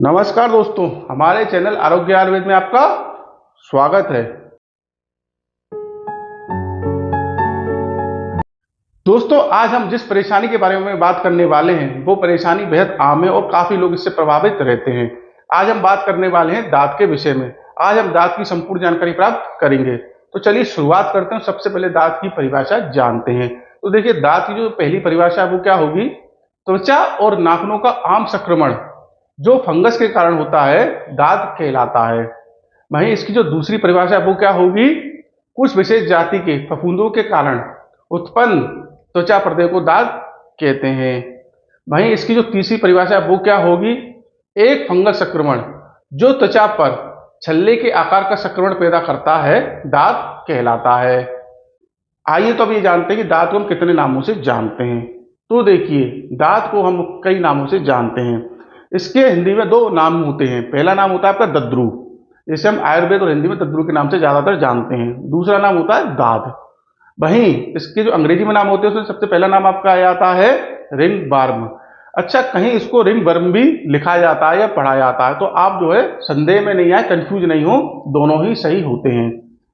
नमस्कार दोस्तों, हमारे चैनल आरोग्य आयुर्वेद में आपका स्वागत है। दोस्तों, आज हम जिस परेशानी के बारे में बात करने वाले हैं वो परेशानी बेहद आम है और काफी लोग इससे प्रभावित रहते हैं। आज हम बात करने वाले हैं दांत के विषय में। आज हम दांत की संपूर्ण जानकारी प्राप्त करेंगे। तो चलिए शुरुआत करते हैं। सबसे पहले दांत की परिभाषा जानते हैं। तो देखिए, दांत की जो पहली परिभाषा है वो क्या होगी? त्वचा और नाखूनों का आम संक्रमण जो फंगस के कारण होता है दाद कहलाता है। वहीं इसकी जो दूसरी परिभाषा है वो क्या होगी? कुछ विशेष जाति के फफूंदों के कारण उत्पन्न त्वचा प्रदेह को दाद कहते हैं। वहीं इसकी जो तीसरी परिभाषा है वो क्या होगी? एक फंगस संक्रमण जो त्वचा पर छल्ले के आकार का संक्रमण पैदा करता है दाद कहलाता है। आइए तो अब ये जानते हैं कि दांत को हम कितने नामों से जानते हैं। तो देखिए, दांत को हम कई नामों से जानते हैं। इसके हिंदी में दो नाम होते हैं। पहला नाम होता है आपका दद्रू, जिसे हम आयुर्वेद और हिंदी में दद्रू के नाम से ज्यादातर जानते हैं। दूसरा नाम होता है दाद। वहीं इसके जो अंग्रेजी में नाम होते हैं उसमें सबसे पहला नाम आपका आ जाता है रिंग वर्म। अच्छा, कहीं इसको रिंग वर्म भी लिखा जाता है या पढ़ा जाता है, तो आप जो है संदेह में नहीं आए, कंफ्यूज नहीं हो, दोनों ही सही होते हैं।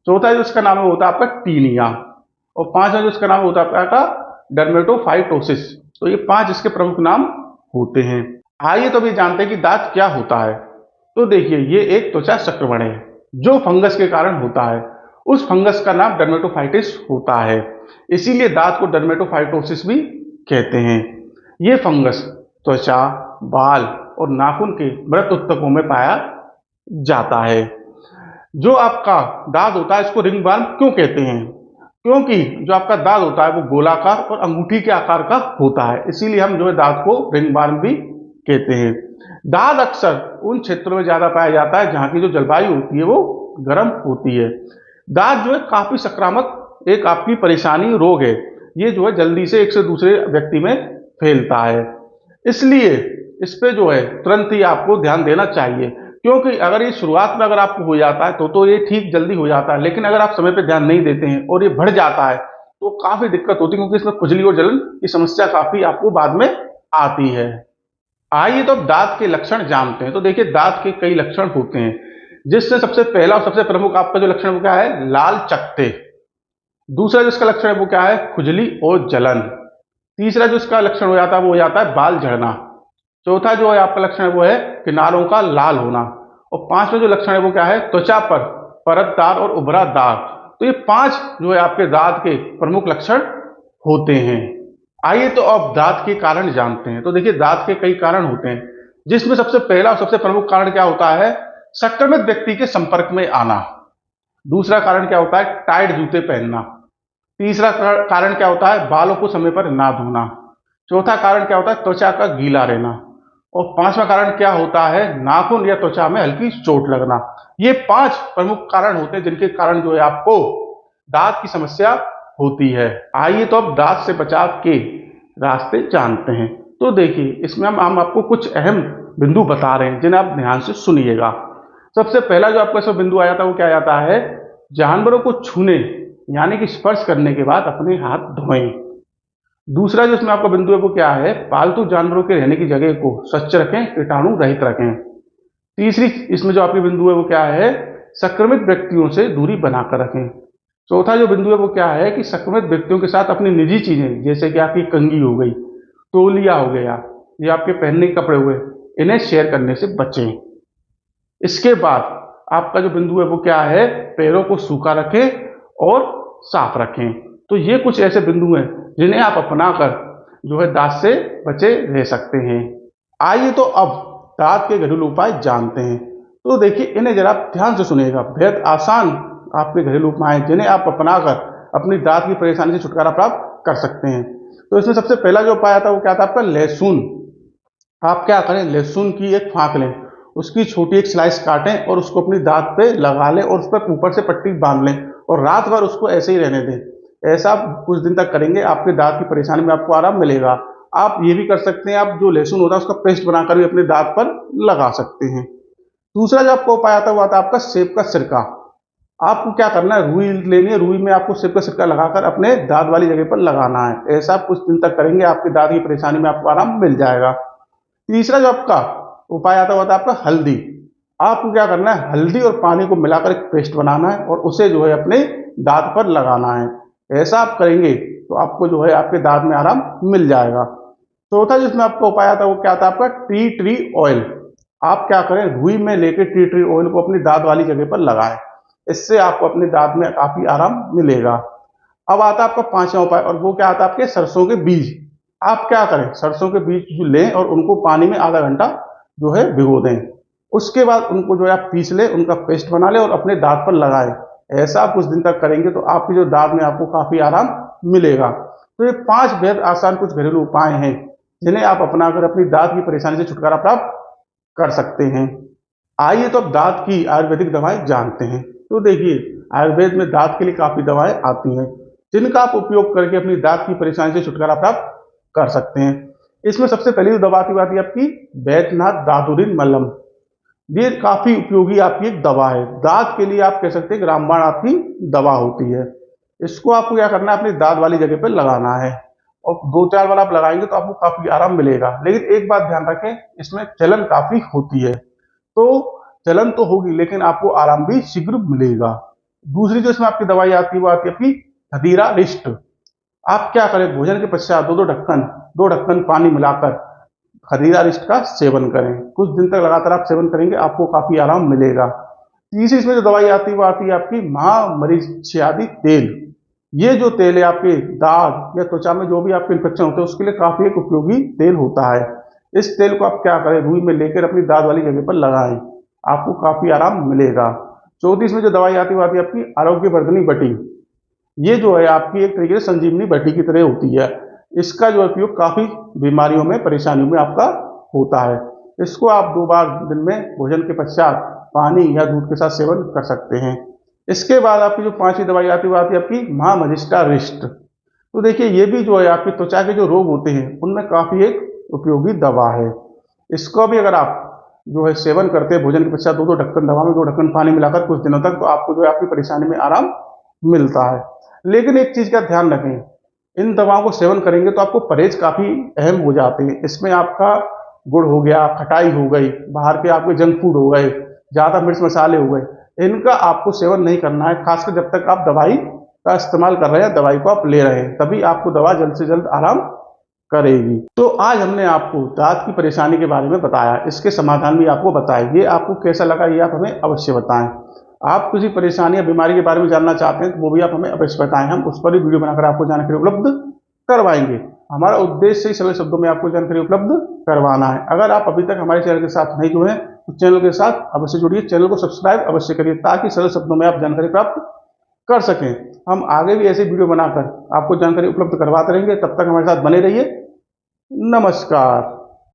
चौथा जो इसका नाम होता है आपका टीनिया, और पांचवा जो इसका नाम होता है आपका डर्मेटोफाइटोसिस। तो ये पांच इसके प्रमुख नाम होते हैं। आइए तो भी जानते हैं कि दांत क्या होता है। तो देखिए, ये एक त्वचा संक्रमण है जो फंगस के कारण होता है। उस फंगस का नाम डर्मेटोफाइटिस होता है, इसीलिए दांत को डर्मेटोफाइटोसिस भी कहते हैं। ये फंगस त्वचा, बाल और नाखून के मृत ऊतकों में पाया जाता है। जो आपका दांत होता है इसको रिंगवर्म क्यों कहते हैं? क्योंकि जो आपका दांत होता है वो गोलाकार और अंगूठी के आकार का होता है, इसीलिए हम जो है दांत को रिंगवर्म भी कहते हैं। दाद अक्सर उन क्षेत्रों में ज्यादा पाया जाता है जहां की जो जलवायु होती है वो गर्म होती है। दाद जो है काफी संक्रामक एक आपकी परेशानी रोग है। ये जो है जल्दी से एक से दूसरे व्यक्ति में फैलता है, इसलिए इस पे जो है तुरंत ही आपको ध्यान देना चाहिए। क्योंकि अगर ये शुरुआत में अगर आपको हो जाता है तो ये ठीक जल्दी हो जाता है, लेकिन अगर आप समय पे ध्यान नहीं देते हैं और ये बढ़ जाता है तो काफी दिक्कत होती है, क्योंकि इसमें खुजली और जलन की समस्या काफी आपको बाद में आती है। आइए तो अब दांत के लक्षण जानते हैं। तो देखिए, दांत के कई लक्षण होते हैं, जिससे सबसे पहला और सबसे प्रमुख आपका जो लक्षण वो क्या है? लाल चकत्ते। दूसरा जो इसका लक्षण है वो क्या है? खुजली और जलन। तीसरा जो इसका लक्षण हो जाता है वो हो जाता है बाल झड़ना। चौथा जो है आपका लक्षण है वो है किनारों का लाल होना। और पांचवा जो लक्षण है वो क्या है? त्वचा पर परतदार और उभरा दाग। तो ये पांच जो है आपके दांत के प्रमुख लक्षण होते हैं। आइए तो अब दांत के कारण जानते हैं। तो देखिए, दांत के कई कारण होते हैं, जिसमें सबसे पहला और सबसे प्रमुख कारण क्या होता है? संक्रमित व्यक्ति के संपर्क में आना। दूसरा कारण क्या होता है? टाइट जूते पहनना। तीसरा कारण क्या होता है? बालों को समय पर ना धोना। चौथा कारण क्या होता है? त्वचा का गीला रहना। और पांचवा कारण क्या होता है? नाखून या त्वचा में हल्की चोट लगना। ये पांच प्रमुख कारण होते हैं जिनके कारण जो है आपको दांत की समस्या होती है। आइए तो अब दांत से बचाव के रास्ते जानते हैं। तो देखिए, इसमें हम आपको कुछ अहम बिंदु बता रहे हैं जिन्हें आप ध्यान से सुनिएगा। सबसे पहला जो आपका इसमें बिंदु आ जाता है वो क्या आता है? जानवरों को छूने यानी कि स्पर्श करने के बाद अपने हाथ धोएं। दूसरा जो इसमें आपका बिंदु है वो क्या है? पालतू जानवरों के रहने की जगह को स्वच्छ रखें, कीटाणु रहित रखें। तीसरी इसमें जो आपकी बिंदु है वो क्या है? संक्रमित व्यक्तियों से दूरी बनाकर रखें। चौथा जो बिंदु है वो क्या है? कि संक्रमित व्यक्तियों के साथ अपनी निजी चीजें जैसे कि आपकी कंघी हो गई, तौलिया हो गया, या आपके पहनने के कपड़े हुए, इन्हें शेयर करने से बचें। इसके बाद आपका जो बिंदु है वो क्या है? पैरों को सूखा रखें और साफ रखें। तो ये कुछ ऐसे बिंदु हैं जिन्हें आप अपनाकर जो है दांत से बचे रह सकते हैं। आइए तो अब दांत के घरेलू उपाय जानते हैं। तो देखिए, इन्हें जरा आप ध्यान से सुनिएगा। बेहद आसान आपके घरेलू उपाय जिन्हें आप अपनाकर अपनी दांत की परेशानी से छुटकारा प्राप्त कर सकते हैं। तो इसमें सबसे पहला जो उपाय आता है वो क्या था आपका? लहसुन। आप क्या करें? लहसुन की एक फांक लें, उसकी छोटी एक स्लाइस काटें और उसको अपनी दांत पे लगा लें और उस पर ऊपर से पट्टी बांध लें और रात भर उसको ऐसे ही रहने दें। ऐसा आप कुछ दिन तक करेंगे, आपके दांत की परेशानी में आपको आराम मिलेगा। आप ये भी कर सकते हैं, आप जो लहसुन होता है उसका पेस्ट बनाकर भी अपने दांत पर लगा सकते हैं। दूसरा जो आपको उपाय आता है वो आता है आपका सेब का सिरका। आपको क्या करना है? रुई लेनी है, रुई में आपको सेब का सिरका लगाकर अपने दांत वाली जगह पर लगाना है। ऐसा कुछ दिन तक करेंगे, आपके दांत की परेशानी में आपको आराम मिल जाएगा। तीसरा जो आपका उपाय आता हुआ था आपका हल्दी। आपको क्या करना है, हल्दी और पानी को मिलाकर एक पेस्ट बनाना है और उसे जो है अपने दांत पर लगाना है। ऐसा आप करेंगे तो आपको जो है आपके दांत में आराम मिल जाएगा। चौथा जिसमें आपका उपाय आता है वो क्या आता है आपका टी ट्री ऑयल। आप क्या करें, रुई में लेकर टी ट्री ऑयल को अपनी दांत वाली जगह पर लगाएं। इससे आपको अपने दांत में काफी आराम मिलेगा। अब आता है आपका पांचवा उपाय और वो क्या आता है आपके सरसों के बीज। आप क्या करें, सरसों के बीज जो लें और उनको पानी में आधा घंटा जो है भिगो दें। उसके बाद उनको जो है आप पीस लें, उनका पेस्ट बना लें और अपने दांत पर लगाएं। ऐसा आप कुछ दिन तक करेंगे तो आपके जो दांत में आपको काफी आराम मिलेगा। तो ये 5 बेहद आसान कुछ घरेलू उपाय हैं जिन्हें आप अपनाकर अपनी दांत की परेशानी से छुटकारा प्राप्त कर सकते हैं। आइए तो अब दांत की आयुर्वेदिक दवाएं जानते हैं। तो देखिए, आयुर्वेद में दांत के लिए काफी दवाएं आती हैं जिनका आप उपयोग करके अपनी दांत की परेशानी से छुटकारा प्राप्त कर सकते हैं। इसमें सबसे पहली जो दवा आती है आपकी वैद्यनाथ दादुरीन मलम। ये काफी उपयोगी आपकी एक दवा है। दांत के लिए आप कह सकते हैं कि रामबाण आपकी दवा होती है। इसको आपको क्या करना है, अपनी दांत वाली जगह पर लगाना है और 2-4 बार आप लगाएंगे तो आपको काफी आराम मिलेगा। लेकिन एक बात ध्यान रखें, इसमें जलन काफी होती है। तो जलन तो होगी लेकिन आपको आराम भी शीघ्र मिलेगा। दूसरी जो इसमें आपकी दवाई आती है वो आती है आपकी खदीरा रिष्ट। आप क्या करें, भोजन के पश्चात दो ढक्कन पानी मिलाकर खदीरा रिष्ट का सेवन करें। कुछ दिन तक लगातार आप सेवन करेंगे, आपको काफी आराम मिलेगा। तीसरी इसमें जो दवाई आती है वो आती है आपकी महामरीचियादी तेल। ये जो तेल है आपके दाग या त्वचा में जो भी आपके इन्फेक्शन होते हैं उसके लिए काफी एक उपयोगी तेल होता है। इस तेल को आप क्या करें, रुई में लेकर अपनी दांत वाली जगह पर लगाएं, आपको काफी आराम मिलेगा। चौथी इसमें जो दवाई आती है वो आती है आपकी आरोग्य वर्धनी बटी। ये जो है आपकी एक तरीके से संजीवनी बटी की तरह होती है। इसका जो उपयोग काफी बीमारियों में, परेशानियों में आपका होता है। इसको आप 2 बार दिन में भोजन के पश्चात पानी या दूध के साथ सेवन कर सकते हैं। इसके बाद आपकी जो 5वीं दवाई आती है वो आती है आपकी महामजिष्टा रिष्ट। तो देखिए, ये भी जो है आपकी त्वचा के जो रोग होते हैं उनमें काफी एक उपयोगी दवा है। इसको भी अगर आप जो है सेवन करते हैं भोजन के पश्चात 2-2 ढक्कन दवा में 2 ढक्कन पानी मिलाकर कुछ दिनों तक, तो आपको जो है आपकी परेशानी में आराम मिलता है। लेकिन एक चीज का ध्यान रखें, इन दवाओं को सेवन करेंगे तो आपको परहेज काफी अहम हो जाते हैं। इसमें आपका गुड़ हो गया, खटाई हो गई, बाहर के आपके जंक फूड हो गए, ज्यादा मिर्च मसाले हो गए, इनका आपको सेवन नहीं करना है। खासकर जब तक आप दवाई का इस्तेमाल कर रहे हैं, दवाई को आप ले रहे हैं, तभी आपको दवा जल्द से जल्द आराम करेगी। तो आज हमने आपको दांत की परेशानी के बारे में बताया, इसके समाधान भी आपको बताए। ये आपको कैसा लगा ये आप हमें अवश्य बताएं। आप किसी परेशानी या बीमारी के बारे में जानना चाहते हैं तो वो भी आप हमें अवश्य बताएं, हम उस पर भी वीडियो बनाकर आपको जानकारी उपलब्ध करवाएंगे। हमारा उद्देश्य ही सरल शब्दों में आपको जानकारी उपलब्ध करवाना है। अगर आप अभी तक हमारे चैनल के साथ नहीं जुड़े हैं तो चैनल के साथ अवश्य जुड़िए, चैनल को सब्सक्राइब अवश्य करिए ताकि सरल शब्दों में आप जानकारी प्राप्त कर सकें। हम आगे भी ऐसे वीडियो बनाकर आपको जानकारी उपलब्ध करवाते रहेंगे। तब तक हमारे साथ बने रहिए। नमस्कार।